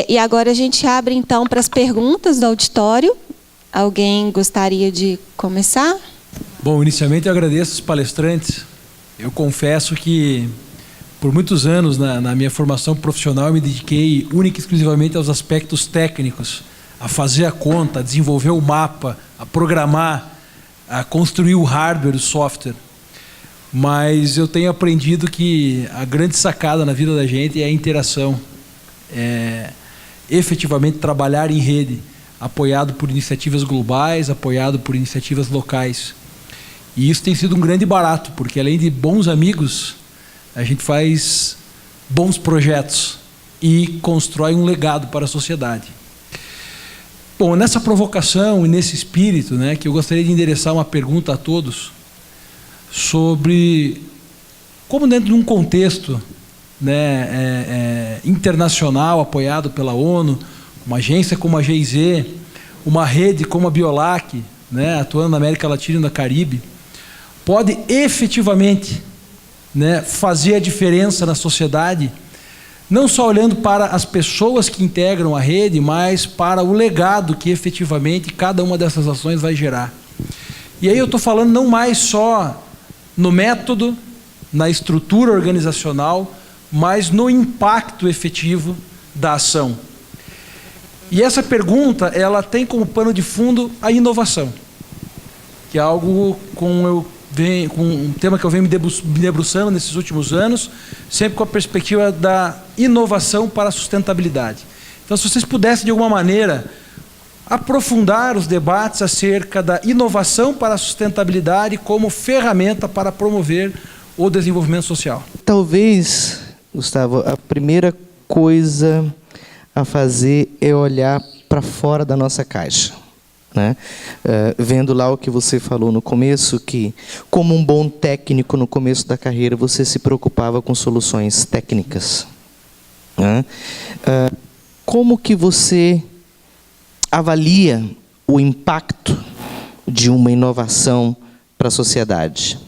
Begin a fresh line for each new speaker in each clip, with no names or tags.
E agora a gente abre, então, para as perguntas do auditório. Alguém gostaria de começar?
Bom, inicialmente eu agradeço os palestrantes. Eu confesso que, por muitos anos, na minha formação profissional, eu me dediquei única e exclusivamente aos aspectos técnicos, a fazer a conta, a desenvolver o mapa, a programar, a construir o hardware, o software. Mas eu tenho aprendido que a grande sacada na vida da gente é a interação. Efetivamente trabalhar em rede, apoiado por iniciativas globais, apoiado por iniciativas locais. E isso tem sido um grande barato, porque além de bons amigos, a gente faz bons projetos e constrói um legado para a sociedade. Bom, nessa provocação e nesse espírito, né, que eu gostaria de endereçar uma pergunta a todos sobre como, dentro de um contexto, né, internacional, apoiado pela ONU, uma agência como a GIZ, uma rede como a Biolac, né, atuando na América Latina e no Caribe, pode efetivamente, né, fazer a diferença na sociedade, não só olhando para as pessoas que integram a rede, mas para o legado que efetivamente cada uma dessas ações vai gerar. E aí eu estou falando não mais só no método, na estrutura organizacional, mas no impacto efetivo da ação. E essa pergunta, ela tem como pano de fundo a inovação, que é algo com um tema que eu venho me debruçando nesses últimos anos, sempre com a perspectiva da inovação para a sustentabilidade. Então, se vocês pudessem, de alguma maneira, aprofundar os debates acerca da inovação para a sustentabilidade como ferramenta para promover o desenvolvimento social.
Talvez, Gustavo, a primeira coisa a fazer é olhar para fora da nossa caixa, né? Vendo lá o que você falou no começo, que como um bom técnico no começo da carreira, você se preocupava com soluções técnicas, né? Como que você avalia o impacto de uma inovação para a sociedade?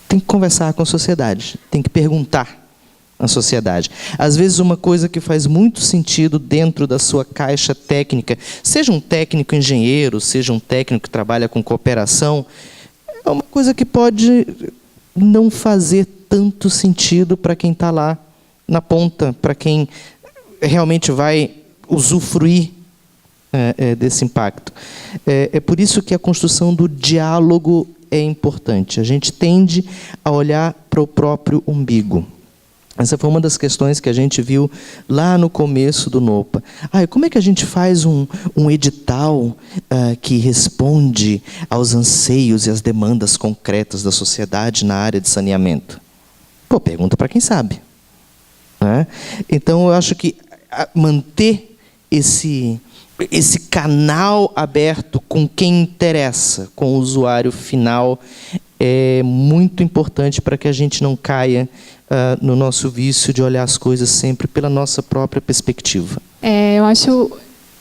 Tem que conversar com a sociedade, tem que perguntar à sociedade. Às vezes uma coisa que faz muito sentido dentro da sua caixa técnica, seja um técnico engenheiro, seja um técnico que trabalha com cooperação, é uma coisa que pode não fazer tanto sentido para quem está lá na ponta, para quem realmente vai usufruir desse impacto. É por isso que a construção do diálogo é importante. A gente tende a olhar para o próprio umbigo. Essa foi uma das questões que a gente viu lá no começo do NOPA. Como é que a gente faz um edital que responde aos anseios e às demandas concretas da sociedade na área de saneamento? Pergunta para quem sabe, né? Então, eu acho que manter esse canal aberto com quem interessa, com o usuário final, é muito importante para que a gente não caia no nosso vício de olhar as coisas sempre pela nossa própria perspectiva.
Eu acho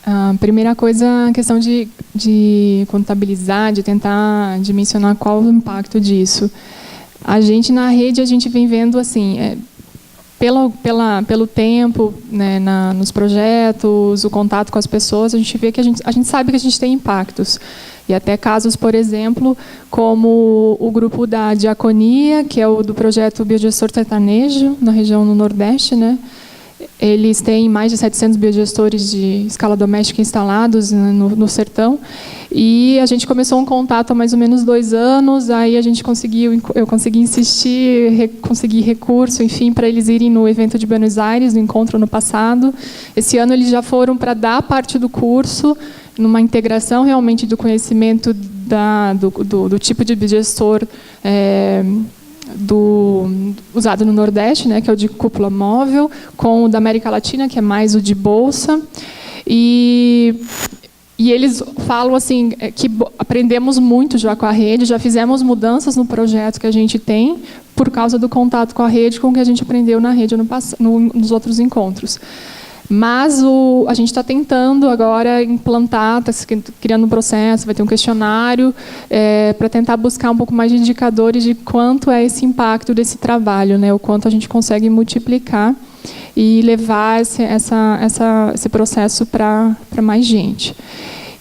a primeira coisa a questão de contabilizar, de tentar dimensionar qual o impacto disso. A gente na rede, a gente vem vendo assim, pelo tempo, né, nos projetos, o contato com as pessoas, a gente vê que a gente sabe que a gente tem impactos. E até casos, por exemplo, como o grupo da Diaconia, que é o do projeto Biodigestor Sertanejo, na região do Nordeste, né? Eles têm mais de 700 biodigestores de escala doméstica instalados, né, no sertão. E a gente começou um contato há mais ou menos 2 anos, aí eu consegui insistir, consegui recurso, enfim, para eles irem no evento de Buenos Aires, no encontro no passado. Esse ano eles já foram para dar parte do curso, numa integração realmente do conhecimento do tipo de biodigestor usado no Nordeste, né, que é o de cúpula móvel, com o da América Latina, que é mais o de bolsa. E eles falam assim, que aprendemos muito já com a rede, já fizemos mudanças no projeto que a gente tem, por causa do contato com a rede, com o que a gente aprendeu na rede nos outros encontros. Mas a gente está tentando agora implantar, está criando um processo, vai ter um questionário para tentar buscar um pouco mais de indicadores de quanto é esse impacto desse trabalho, né, o quanto a gente consegue multiplicar. e levar esse processo para mais gente.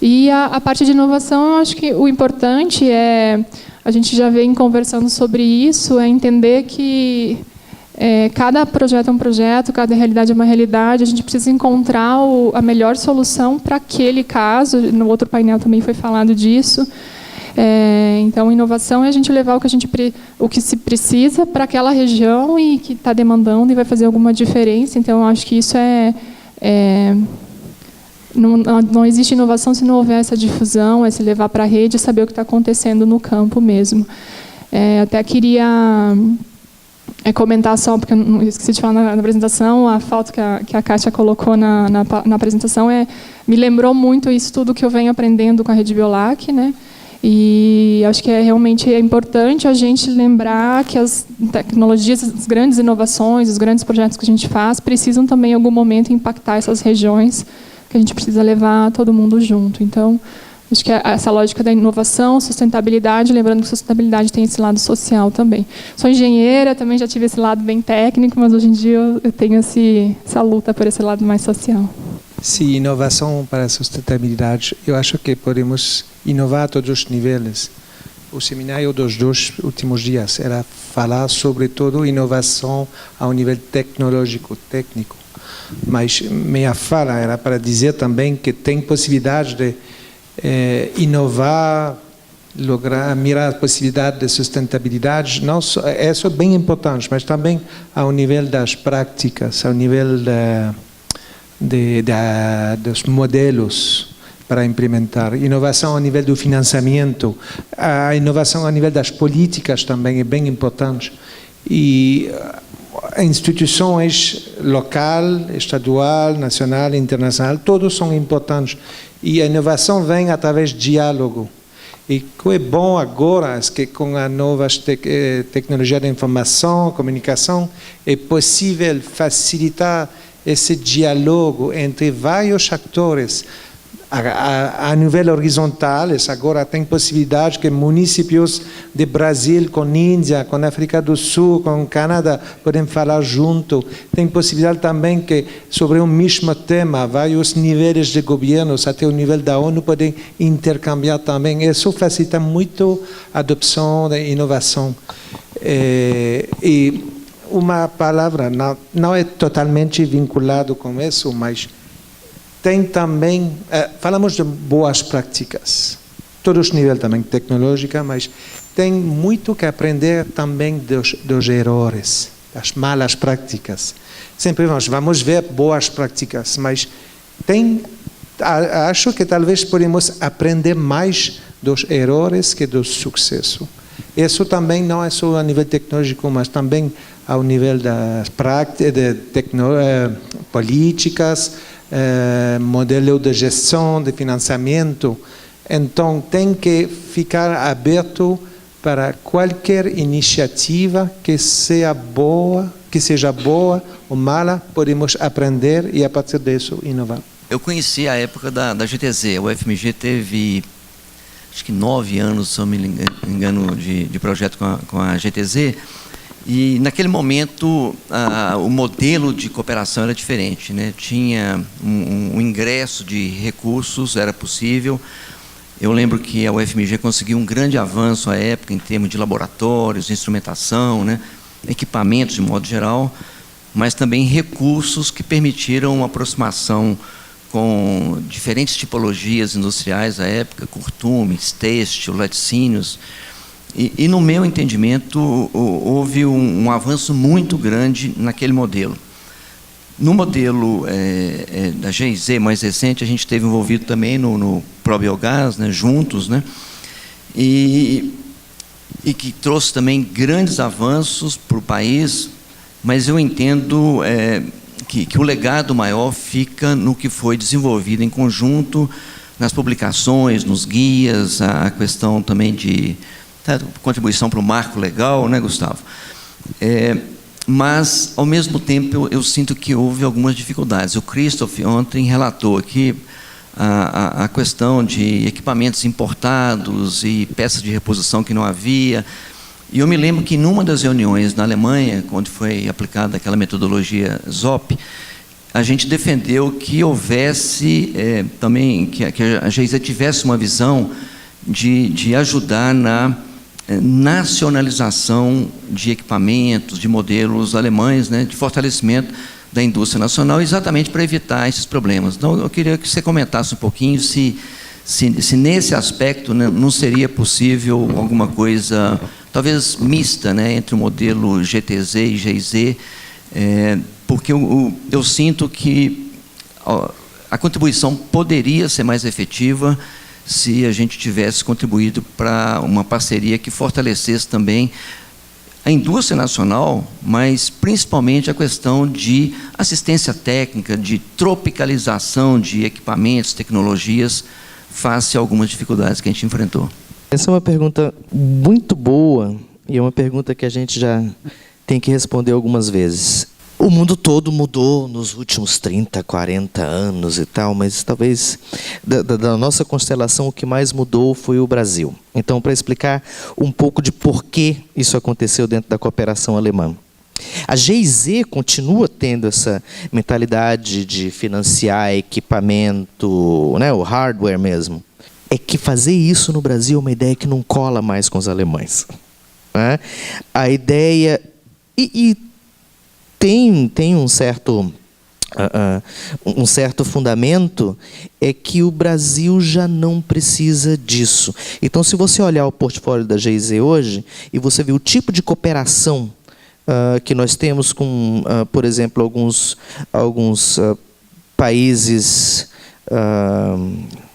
E a parte de inovação, eu acho que o importante é, a gente já vem conversando sobre isso, é entender que cada projeto é um projeto, cada realidade é uma realidade, a gente precisa encontrar a melhor solução para aquele caso. No outro painel também foi falado disso. Então, inovação é a gente levar o que se precisa para aquela região e que está demandando e vai fazer alguma diferença. Então, eu acho que isso não existe inovação se não houver essa difusão, esse levar para a rede e saber o que está acontecendo no campo mesmo. Até queria comentar só, porque eu esqueci de falar na apresentação, a foto que a Kátia colocou na apresentação me lembrou muito isso tudo que eu venho aprendendo com a Rede Biolac, né? E acho que realmente é importante a gente lembrar que as tecnologias, as grandes inovações, os grandes projetos que a gente faz, precisam também, em algum momento, impactar essas regiões, que a gente precisa levar todo mundo junto. Então, acho que essa lógica da inovação, sustentabilidade, lembrando que sustentabilidade tem esse lado social também. Sou engenheira, também já tive esse lado bem técnico, mas hoje em dia eu tenho essa luta por esse lado mais social.
Sim, inovação para a sustentabilidade. Eu acho que podemos inovar a todos os níveis. O seminário dos 2 últimos dias era falar sobretudo inovação ao nível tecnológico, técnico. Mas minha fala era para dizer também que tem possibilidade de inovar, mirar a possibilidade de sustentabilidade. Não só, isso é bem importante, mas também ao nível das práticas, ao nível dos modelos para implementar. Inovação ao nível do financiamento, a inovação ao nível das políticas também é bem importante. E instituições local, estadual, nacional, internacional, todos são importantes. E a inovação vem através de diálogo. E o que é bom agora é que com a nova tecnologia de informação, comunicação, é possível facilitar esse diálogo entre vários atores a nível horizontal. Agora tem possibilidade que municípios de Brasil com Índia, com África do Sul, com Canadá podem falar junto. Tem possibilidade também que sobre um mesmo tema vários níveis de governos até o nível da ONU podem intercambiar também. Isso facilita muito a adoção da inovação. E uma palavra não é totalmente vinculado com isso, mas tem também, falamos de boas práticas, todos os níveis também tecnológica, mas tem muito que aprender também dos erros, das malas práticas. Sempre vamos ver boas práticas, mas acho que talvez podemos aprender mais dos erros que do sucesso. Isso também não é só a nível tecnológico, mas também ao nível das práticas, políticas, modelo de gestão, de financiamento. Então, tem que ficar aberto para qualquer iniciativa que seja boa ou mala, podemos aprender e, a partir disso, inovar.
Eu conheci a época da GTZ. O FMG teve, acho que 9 anos, se eu me engano, de projeto com a GTZ. E, naquele momento, o modelo de cooperação era diferente, né? Tinha um ingresso de recursos, era possível. Eu lembro que a UFMG conseguiu um grande avanço à época em termos de laboratórios, instrumentação, né? Equipamentos de modo geral, mas também recursos que permitiram uma aproximação com diferentes tipologias industriais à época, curtumes, têxtil, laticínios. E no meu entendimento, houve um avanço muito grande naquele modelo. No modelo da GIZ mais recente, a gente esteve envolvido também no Probiogás, né, juntos, né, e que trouxe também grandes avanços para o país, mas eu entendo que o legado maior fica no que foi desenvolvido em conjunto, nas publicações, nos guias, a questão também de contribuição para o marco legal, né, Gustavo? Mas, ao mesmo tempo, eu sinto que houve algumas dificuldades. O Christoph ontem relatou aqui a questão de equipamentos importados e peças de reposição que não havia. E eu me lembro que numa das reuniões na Alemanha, quando foi aplicada aquela metodologia ZOP, a gente defendeu que houvesse também, que a GIZ tivesse uma visão de ajudar na nacionalização de equipamentos, de modelos alemães, né, de fortalecimento da indústria nacional, exatamente para evitar esses problemas. Então, eu queria que você comentasse um pouquinho se nesse aspecto, né, não seria possível alguma coisa, talvez mista, né, entre o modelo GTZ e GIZ, porque eu sinto que a contribuição poderia ser mais efetiva se a gente tivesse contribuído para uma parceria que fortalecesse também a indústria nacional, mas principalmente a questão de assistência técnica, de tropicalização de equipamentos, tecnologias, face a algumas dificuldades que a gente enfrentou.
Essa é uma pergunta muito boa e é uma pergunta que a gente já tem que responder algumas vezes. O mundo todo mudou nos últimos 30, 40 anos e tal, mas talvez da nossa constelação o que mais mudou foi o Brasil. Então, para explicar um pouco de por que isso aconteceu dentro da cooperação alemã. A GIZ continua tendo essa mentalidade de financiar equipamento, né, o hardware mesmo. É que fazer isso no Brasil é uma ideia que não cola mais com os alemães. Né? A ideia... Tem um certo fundamento, é que o Brasil já não precisa disso. Então, se você olhar o portfólio da GIZ hoje, e você ver o tipo de cooperação que nós temos com, por exemplo, alguns países...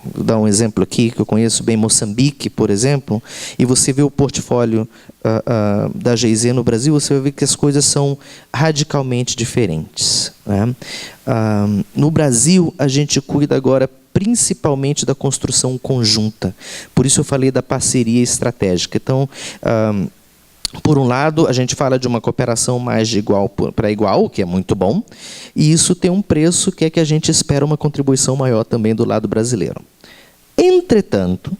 Vou dar um exemplo aqui, que eu conheço bem, Moçambique, por exemplo, e você vê o portfólio da GIZ no Brasil, você vai ver que as coisas são radicalmente diferentes. Né? No Brasil, a gente cuida agora principalmente da construção conjunta. Por isso eu falei da parceria estratégica. Então, por um lado, a gente fala de uma cooperação mais de igual para igual, que é muito bom, e isso tem um preço que é que a gente espera uma contribuição maior também do lado brasileiro. Entretanto,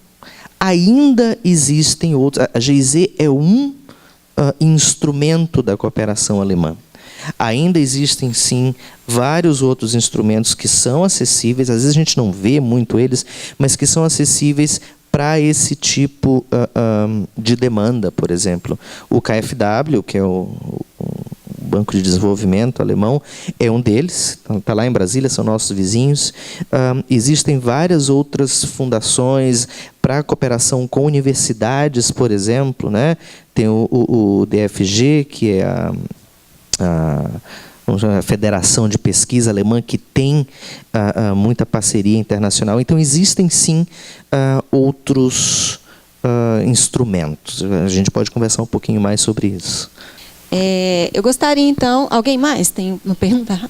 ainda existem outros. A GIZ é um instrumento da cooperação alemã. Ainda existem, sim, vários outros instrumentos que são acessíveis, às vezes a gente não vê muito eles, mas que são acessíveis para esse tipo de demanda, por exemplo. O KfW, que é o Banco de Desenvolvimento alemão, é um deles, está lá em Brasília, são nossos vizinhos. Existem várias outras fundações para cooperação com universidades, por exemplo, né? Tem o DFG, que é a Federação de Pesquisa Alemã, que tem muita parceria internacional. Então, existem, sim, outros instrumentos. A gente pode conversar um pouquinho mais sobre isso.
Eu gostaria, então... Alguém mais tem uma pergunta?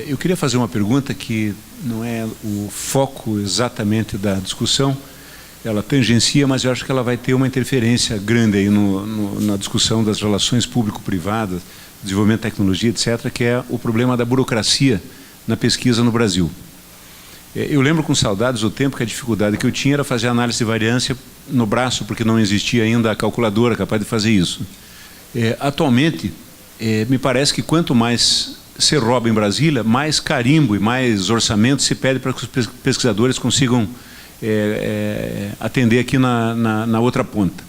Eu queria fazer uma pergunta que não é o foco exatamente da discussão. Ela tangencia, mas eu acho que ela vai ter uma interferência grande aí na discussão das relações público-privadas, desenvolvimento de tecnologia, etc., que é o problema da burocracia na pesquisa no Brasil. Eu lembro com saudades o tempo que a dificuldade que eu tinha era fazer análise de variância no braço, porque não existia ainda a calculadora capaz de fazer isso. Atualmente, me parece que quanto mais se rouba em Brasília, mais carimbo e mais orçamento se pede para que os pesquisadores consigam atender aqui na outra ponta.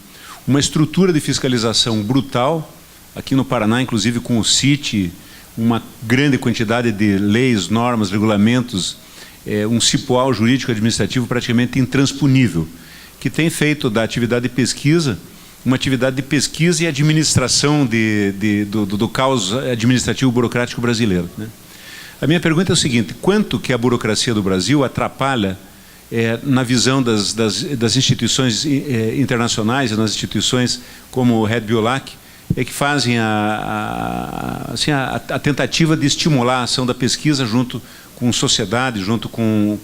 Uma estrutura de fiscalização brutal, aqui no Paraná, inclusive com o CIT, uma grande quantidade de leis, normas, regulamentos, um cipoal jurídico-administrativo praticamente intransponível, que tem feito da atividade de pesquisa uma atividade de pesquisa e administração do caos administrativo burocrático brasileiro. Né? A minha pergunta é o seguinte: quanto que a burocracia do Brasil atrapalha na visão das instituições internacionais e nas instituições como o Red Biolac, que fazem a tentativa de estimular a ação da pesquisa junto com sociedade, junto com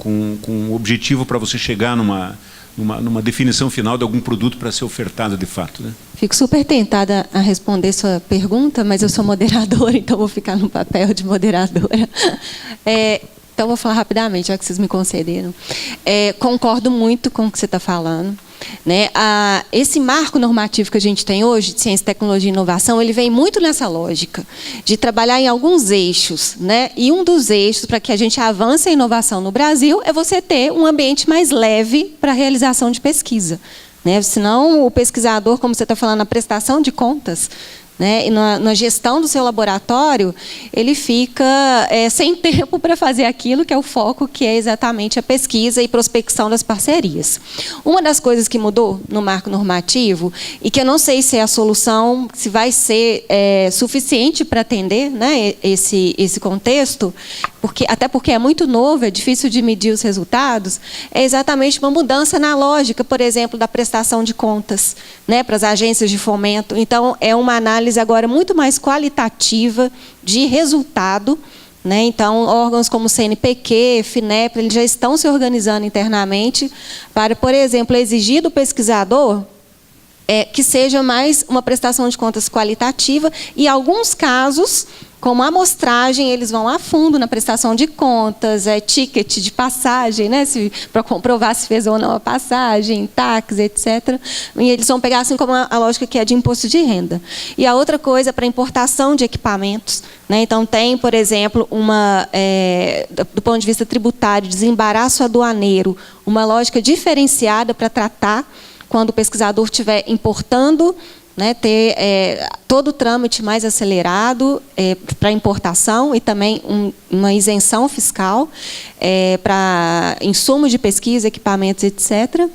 o objetivo para você chegar numa definição final de algum produto para ser ofertado de fato. Né?
Fico super tentada a responder sua pergunta, mas eu sou moderadora, então vou ficar no papel de moderadora. Então, vou falar rapidamente, já que vocês me concederam. Concordo muito com o que você está falando. Né? Esse marco normativo que a gente tem hoje, de ciência, tecnologia e inovação, ele vem muito nessa lógica de trabalhar em alguns eixos. Né? E um dos eixos para que a gente avance a inovação no Brasil é você ter um ambiente mais leve para a realização de pesquisa. Né? Senão, o pesquisador, como você está falando, na prestação de contas, né, e na gestão do seu laboratório, ele fica sem tempo para fazer aquilo que é o foco, que é exatamente a pesquisa e prospecção das parcerias. Uma das coisas que mudou no marco normativo, e que eu não sei se é a solução, se vai ser suficiente para atender, né, esse contexto, até porque é muito novo, é difícil de medir os resultados, é exatamente uma mudança na lógica, por exemplo, da prestação de contas, né, para as agências de fomento. Então, é uma análise agora muito mais qualitativa de resultado. Né? Então, órgãos como o CNPq, FINEP, eles já estão se organizando internamente para, por exemplo, exigir do pesquisador que seja mais uma prestação de contas qualitativa, e, em alguns casos, como amostragem, eles vão a fundo na prestação de contas, ticket de passagem, né, para comprovar se fez ou não a passagem, táxi, etc. E eles vão pegar assim como a lógica que é de imposto de renda. E a outra coisa, para importação de equipamentos. Né, então, tem, por exemplo, do ponto de vista tributário, desembaraço aduaneiro, uma lógica diferenciada para tratar quando o pesquisador estiver importando, né, ter todo o trâmite mais acelerado para importação, e também uma isenção fiscal para insumos de pesquisa, equipamentos, etc.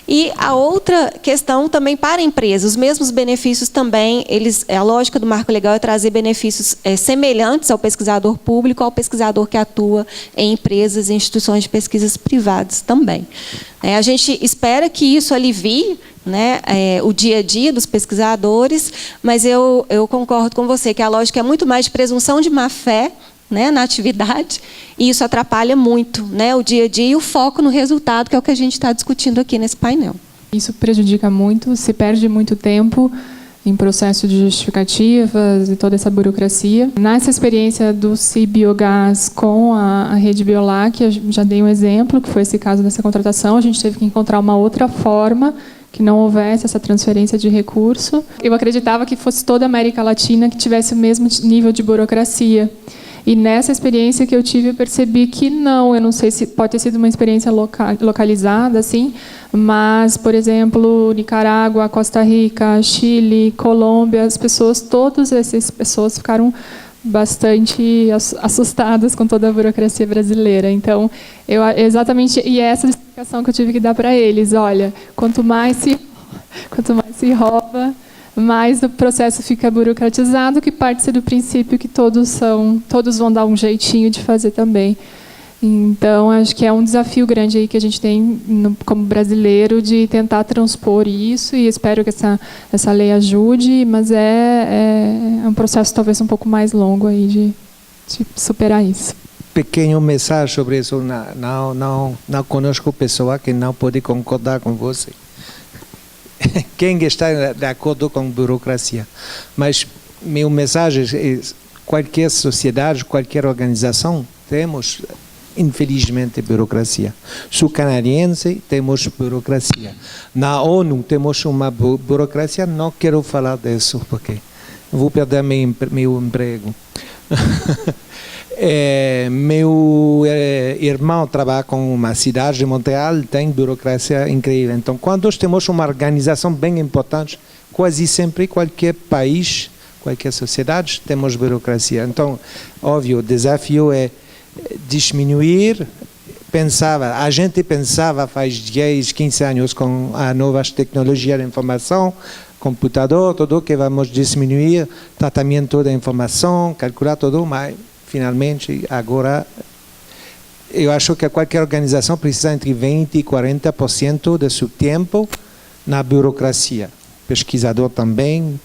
E a outra questão também para a empresa, os mesmos benefícios também, a lógica do marco legal é trazer benefícios semelhantes ao pesquisador público, ao pesquisador que atua em empresas e instituições de pesquisas privadas também. A gente espera que isso alivie, né, o dia a dia dos pesquisadores, mas eu concordo com você que a lógica é muito mais de presunção de má-fé, né, na atividade, e isso atrapalha muito, né, o dia a dia e o foco no resultado, que é o que a gente está discutindo aqui nesse painel.
Isso prejudica muito, se perde muito tempo em processo de justificativas e toda essa burocracia. Nessa experiência do CIBiogás com a rede Biolac, eu já dei um exemplo, que foi esse caso dessa contratação, a gente teve que encontrar uma outra forma que não houvesse essa transferência de recurso. Eu acreditava que fosse toda a América Latina que tivesse o mesmo nível de burocracia. E nessa experiência que eu tive, eu percebi que não. Eu não sei se pode ter sido uma experiência localizada, assim, mas, por exemplo, Nicarágua, Costa Rica, Chile, Colômbia, todas essas pessoas ficaram bastante assustadas com toda a burocracia brasileira. Então, exatamente, e essa explicação que eu tive que dar para eles, olha, quanto mais se rouba, mais o processo fica burocratizado, que parte do princípio que todos vão dar um jeitinho de fazer também. Então, acho que é um desafio grande aí que a gente tem como brasileiro de tentar transpor isso, e espero que essa lei ajude, mas é um processo talvez um pouco mais longo aí de superar isso.
Pequeno mensagem sobre isso, não conosco pessoa que não pode concordar com você. Quem está de acordo com burocracia. Mas meu mensagem é: qualquer sociedade, qualquer organização, temos, infelizmente, burocracia. Sul canadiense, temos burocracia. Na ONU, temos uma burocracia. Não quero falar disso, porque vou perder meu emprego. Meu irmão trabalha com uma cidade de Montreal, tem burocracia incrível. Então, quando temos uma organização bem importante, quase sempre qualquer país, qualquer sociedade, temos burocracia. Então, óbvio, o desafio é diminuir. A gente pensava faz 10, 15 anos com as novas tecnologias de informação, computador, tudo que vamos diminuir, tratamento da informação, calcular tudo, mas finalmente, agora, eu acho que qualquer organização precisa entre 20% e 40% do seu tempo na burocracia. Pesquisador também,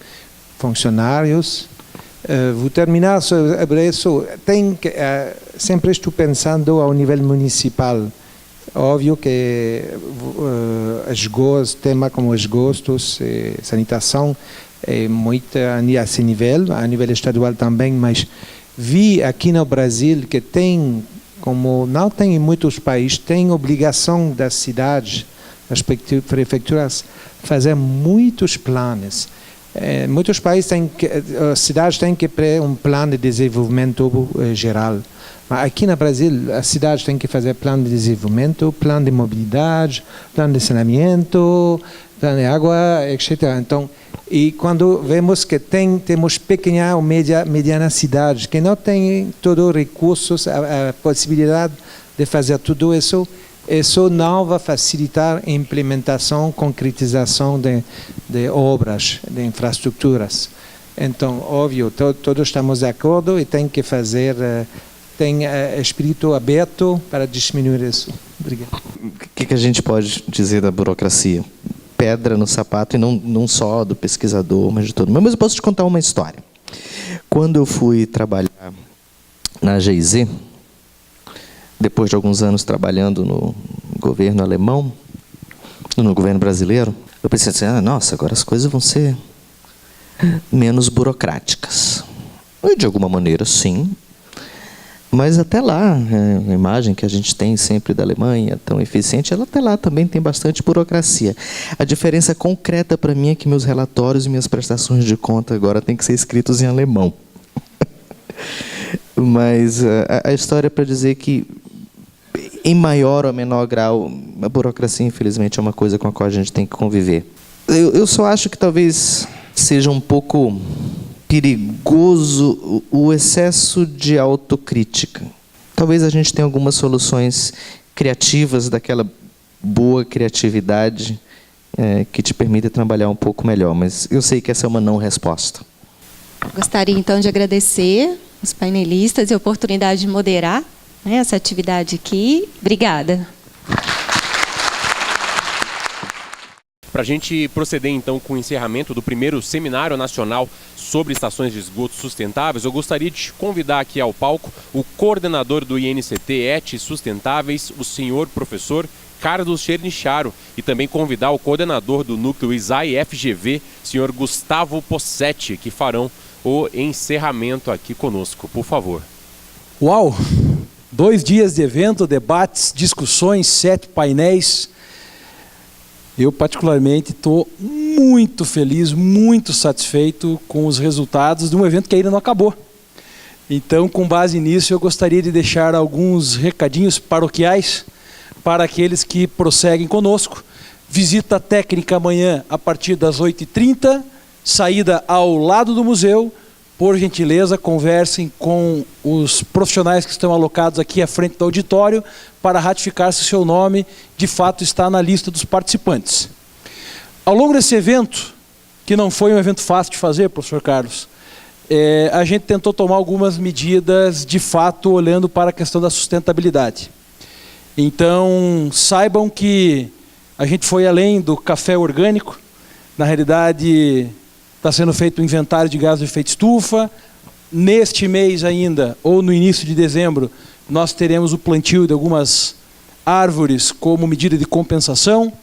funcionários. Vou terminar sobre isso. Sempre estou pensando ao nível municipal. Óbvio que tema como esgostos, sanitação, é muito a esse nível, a nível estadual também, mas vi aqui no Brasil que tem, como não tem em muitos países, tem obrigação das cidades as prefeituras fazer muitos planos. Muitos países as cidades têm que ter um plano de desenvolvimento geral. Mas aqui no Brasil, as cidades têm que fazer plano de desenvolvimento, plano de mobilidade, plano de saneamento, plano de água, etc. Então, e quando vemos que temos pequena ou mediana cidades que não têm todos os recursos, a possibilidade de fazer tudo isso não vai facilitar a implementação, concretização de obras, de infraestruturas. Então, óbvio, todos estamos de acordo e tem que fazer, tem espírito aberto para diminuir isso. Obrigado.
O que a gente pode dizer da burocracia? Pedra no sapato, e não só do pesquisador, mas de todo mundo. Mas eu posso te contar uma história. Quando eu fui trabalhar na GIZ, depois de alguns anos trabalhando no governo alemão, no governo brasileiro, eu pensei assim, nossa, agora as coisas vão ser menos burocráticas. E de alguma maneira, sim. Mas até lá, a imagem que a gente tem sempre da Alemanha, tão eficiente, ela até lá também tem bastante burocracia. A diferença concreta para mim é que meus relatórios e minhas prestações de conta agora têm que ser escritos em alemão. Mas a história é para dizer que, em maior ou menor grau, a burocracia, infelizmente, é uma coisa com a qual a gente tem que conviver. Eu só acho que talvez seja um pouco perigoso o excesso de autocrítica. Talvez a gente tenha algumas soluções criativas daquela boa criatividade que te permite trabalhar um pouco melhor, mas eu sei que essa é uma não resposta.
Gostaria, então, de agradecer os painelistas e a oportunidade de moderar essa atividade aqui. Obrigada.
Para a gente proceder, então, com o encerramento do primeiro Seminário Nacional sobre Estações de Esgoto Sustentáveis, eu gostaria de te convidar aqui ao palco o coordenador do INCT ET Sustentáveis, o senhor professor Carlos Chernicharo, e também convidar o coordenador do Núcleo ISAE-FGV, senhor Gustavo Possetti, que farão o encerramento aqui conosco. Por favor.
Uau! 2 dias de evento, debates, discussões, 7 painéis. Eu, particularmente, estou muito feliz, muito satisfeito com os resultados de um evento que ainda não acabou. Então, com base nisso, eu gostaria de deixar alguns recadinhos paroquiais para aqueles que prosseguem conosco. Visita técnica amanhã a partir das 8h30, saída ao lado do museu. Por gentileza, conversem com os profissionais que estão alocados aqui à frente do auditório para ratificar se o seu nome, de fato, está na lista dos participantes. Ao longo desse evento, que não foi um evento fácil de fazer, professor Carlos, a gente tentou tomar algumas medidas, de fato, olhando para a questão da sustentabilidade. Então, saibam que a gente foi além do café orgânico. Na realidade, está sendo feito um inventário de gases de efeito estufa. Neste mês ainda, ou no início de dezembro, nós teremos o plantio de algumas árvores como medida de compensação.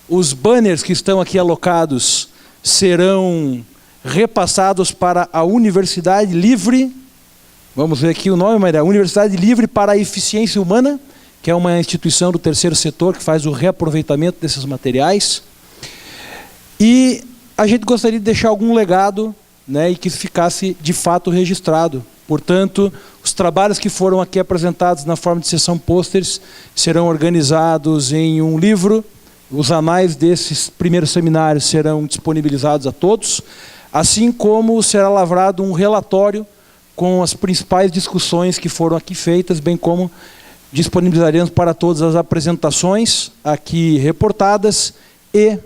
Os banners que estão aqui alocados serão repassados para a Universidade Livre, vamos ver aqui o nome, mas é a Universidade Livre para a Eficiência Humana, que é uma instituição do terceiro setor que faz o reaproveitamento desses materiais. E a gente gostaria de deixar algum legado, né, e que isso ficasse de fato registrado. Portanto, os trabalhos que foram aqui apresentados na forma de sessão pôsteres serão organizados em um livro. Os anais desses primeiros seminários serão disponibilizados a todos, assim como será lavrado um relatório com as principais discussões que foram aqui feitas, bem como disponibilizaremos para todas as apresentações aqui reportadas e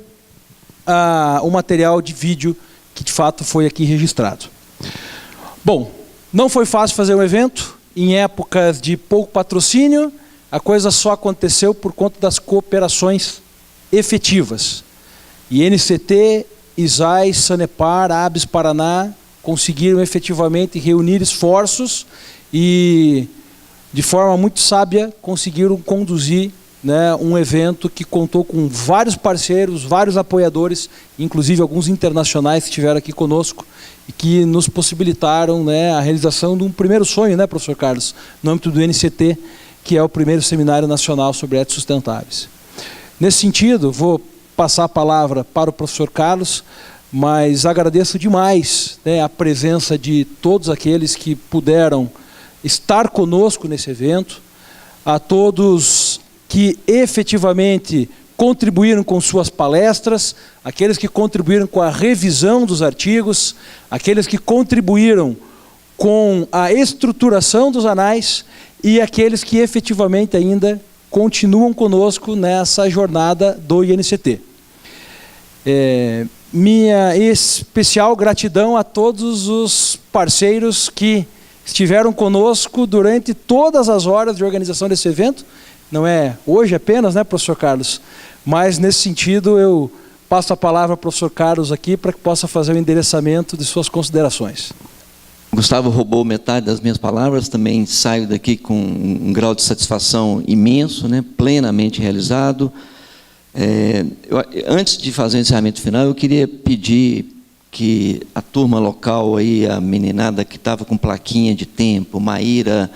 o material de vídeo que de fato foi aqui registrado. Bom, não foi fácil fazer um evento, em épocas de pouco patrocínio, a coisa só aconteceu por conta das cooperações efetivas. INCT, ISAE, Sanepar, ABS Paraná conseguiram efetivamente reunir esforços e, de forma muito sábia, conseguiram conduzir, né, um evento que contou com vários parceiros, vários apoiadores, inclusive alguns internacionais que estiveram aqui conosco e que nos possibilitaram, né, a realização de um primeiro sonho, né, professor Carlos, no âmbito do NCT, que é o primeiro Seminário Nacional sobre Éticas Sustentáveis. Nesse sentido, vou passar a palavra para o professor Carlos, mas agradeço demais, né, a presença de todos aqueles que puderam estar conosco nesse evento, a todos que efetivamente contribuíram com suas palestras, aqueles que contribuíram com a revisão dos artigos, aqueles que contribuíram com a estruturação dos anais e aqueles que efetivamente ainda continuam conosco nessa jornada do INCT. Minha especial gratidão a todos os parceiros que estiveram conosco durante todas as horas de organização desse evento. Não é hoje apenas, né, professor Carlos? Mas, nesse sentido, eu passo a palavra ao professor Carlos aqui para que possa fazer o endereçamento de suas considerações.
Gustavo roubou metade das minhas palavras, também saio daqui com um grau de satisfação imenso, né, plenamente realizado. Antes de fazer o encerramento final, eu queria pedir que a turma local, aí, a meninada que estava com plaquinha de tempo, Maíra,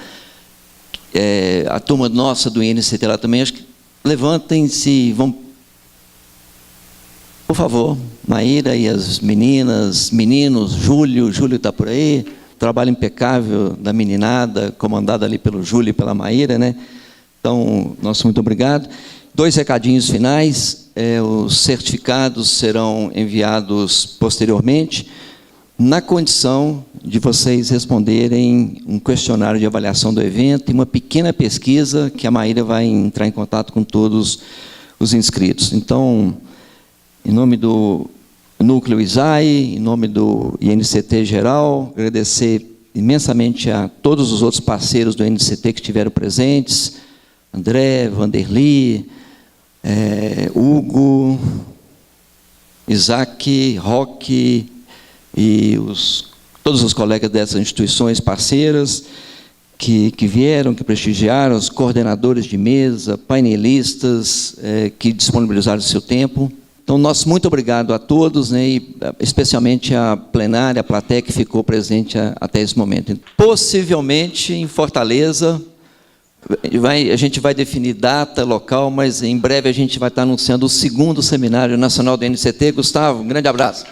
a turma nossa do INCT lá também, acho que levantem-se, vão, por favor, Maíra e as meninas, meninos, Júlio está por aí, trabalho impecável da meninada, comandada ali pelo Júlio e pela Maíra, né? Então, nosso muito obrigado. 2 recadinhos finais, os certificados serão enviados posteriormente, na condição de vocês responderem um questionário de avaliação do evento e uma pequena pesquisa que a Maíra vai entrar em contato com todos os inscritos. Então, em nome do Núcleo ISAI, em nome do INCT geral, agradecer imensamente a todos os outros parceiros do INCT que estiveram presentes, André, Vanderly, Hugo, Isaac, Roque e todos os colegas dessas instituições parceiras que vieram, que prestigiaram, os coordenadores de mesa, painelistas que disponibilizaram o seu tempo. Então, nosso muito obrigado a todos, né, e especialmente a plenária, a plateia que ficou presente até esse momento. Possivelmente em Fortaleza, a gente vai definir data, local, mas em breve a gente vai estar anunciando o 2º Seminário Nacional do INCT. Gustavo, um grande abraço.